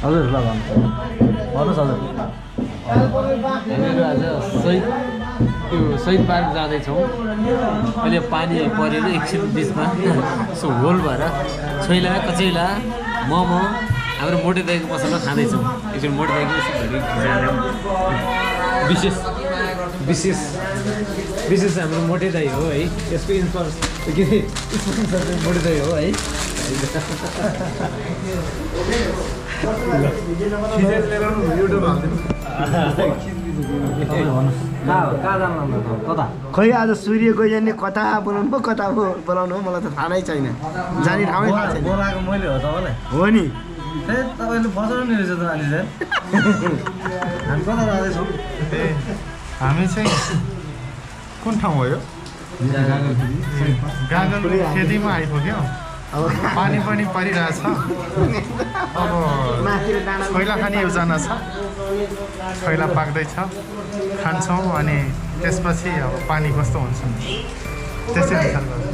हजुर ल भन्नुहोस् हजुर हामीहरू आज शहीद पार्क जाँदैछौँ अहिले पानी परेर एकछिन बिचमा सो होल भएर छोइला कचैला मोमो हाम्रो मोटे दाइको पसलमा खाँदैछौँ एकछिन मोटे दाइको विशेष हाम्रो मोटे दाइ हो है यसको स्पोन्सर मोटे दाइ हो है खै आज सूर्य गइजाने कता बोलाउनु पो कता बोलाउनु हो मलाई त थाहा नै छैन जाने ठाउँै थाहा छैन बोलाएको मैले हो तपाईँलाई हो नि तपाईँले बचाउनु नि रहेछ त अलि चाहिँ हामी कता जाँदैछौँ हामी चाहिँ कुन ठाउँ हो यो गागल खेतीमा आइपुग्यो पानी पनि परिरहेछ अब छोइला खाने योजना छ छोइला पाक्दैछ खान्छौँ अनि त्यसपछि अब पानी कस्तो हुन्छ त्यसै विचार गर्छौँ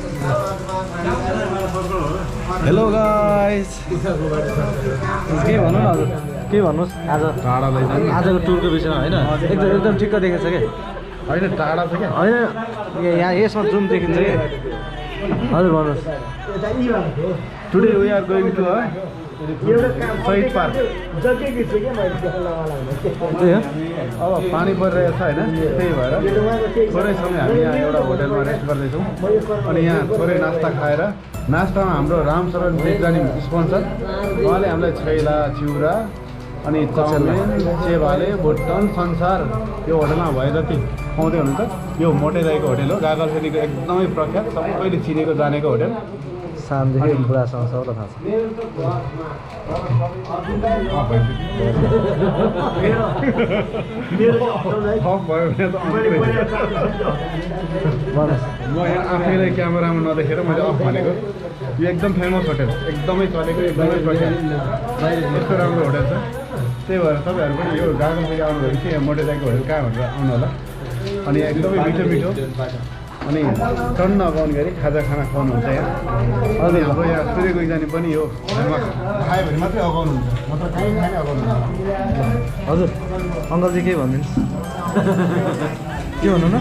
हेलो गाइस के भन्नु न हजुर के भन्नुहोस् आज टाढा लैजाने आजको टुरको विषयमा होइन एकदम ठिक्क देखेछ क्या होइन टाढा छ क्या होइन यहाँ यसमा जुम देखिन्छ कि हजुर भन्नुहोस् today we are going to Shaheed park अब पानी परिरहेछ होइन त्यही भएर थोरै समय हामी यहाँ एउटा होटलमा रेस्ट गर्दैछौँ अनि यहाँ थोरै नास्ता खाएर नास्तामा हाम्रो रामशरण बिरजानी स्पोन्सर उहाँले हामीलाई छैला चिउरा अनि चाउमिन चेवाले भुटन संसार यो होटलमा भए जति खुवाउँदै हुनुहुन्छ यो मोटे दाइको होटल हो गागल फेदीको एकदमै प्रख्यात सबैले चिनेको जानेको होटल सानदेखि बुढासँग सबैलाई थाहा म यहाँ आफैलाई क्यामेरामा नदेखेर मैले अफ भनेको यो एकदम फेमस होटल एकदमै चलेको एकदमै प्रख्यात यस्तो राम्रो होटल छ त्यही भएर तपाईँहरू पनि यो गागल फेरि आउनुभयो कि यहाँ मोटे दाइको होटल कहाँ भनेर आउनु होला अनि एकदमै मिठो मिठो अनि टन्न अगाउनु गरी खाजा खाना खुवाउनुहुन्छ यहाँ अनि हाम्रो यहाँ सूर्य गइजाने पनि यो होटलमा खायो भने मात्रै अगाउनुहुन्छ मतलब खाइ खाने अगाउनुहुन्छ हजुर अङ्कलजी के भनिदिनुहोस् के भन्नु न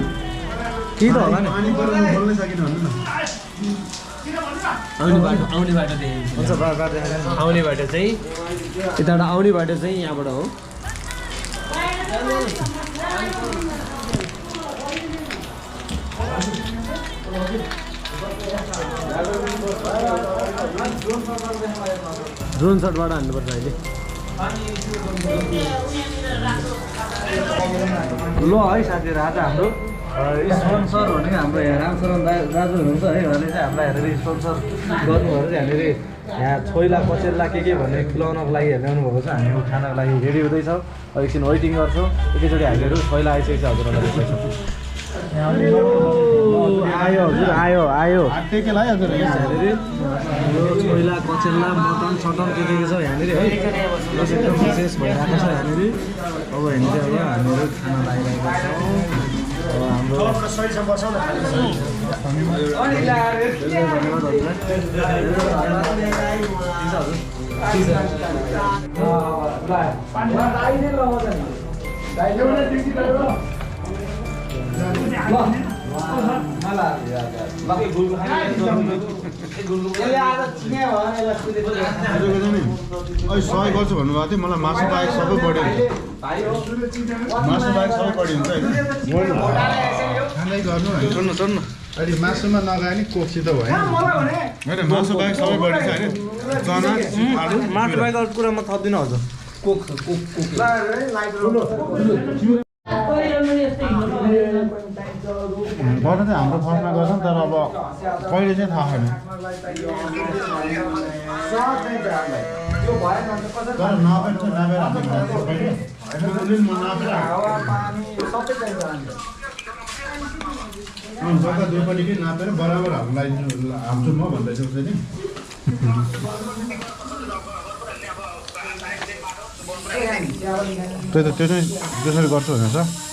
केही त होला नि बोल्नै सकिनु भन्नु न आउने बाटो देखेको हुन्छ आउने बाटो चाहिँ यताबाट आउने बाटो चाहिँ यहाँबाट हो ड्रोन सटबाट हान्नुपर्छ अहिले ल है साथीहरू आज हाम्रो स्पोन्सर भनेको हाम्रो यहाँ रामशरण दाजु हुनुहुन्छ है उहाँले चाहिँ हामीलाई हेरेर स्पोन्सर गर्नुभयो चाहिँ हामीहरू यहाँ छोइला कचेला के भन्ने खुलाउनको लागि ल्याउनु भएको छ हामी खानाको लागि रेडी हुँदैछ एकछिन वेटिङ गर्छौँ एकैचोटि हामीहरू छोइला आइसकेको छ हजुरहरूलाई आयो हजुर आयो छोइला कचेला मटन सटन के छ यहाँनिर है प्लस एकदम विशेष भइरहेको छ यहाँनिर अब यहाँनिर अब हामीहरू खाना लागिरहेका छौँ अब हाम्रो सही गर्छु भन्नुभएको थियो मलाई मासु बाहेक सबै बढी मासु बाहेक सबै बढी हुन्छ होइन खाँदै गर्नु चढ्नु अहिले मासुमा नगए नि कोक्सित भयो होइन मासु बाहेक सबै बढी छ होइन चना आलु मासु बाहेक अरू कुरा म थप्दिनँ हजुर गर्नु चाहिँ हाम्रो फर्स्टमा गर्छौँ तर अब कहिले चाहिँ थाहा छैन तर नभएर जग्गा दुईपट्टि नापेर बराबर हामीलाई हाल्छु म भन्दैछु नि त्यही त त्यो चाहिँ त्यसरी गर्छु भनेर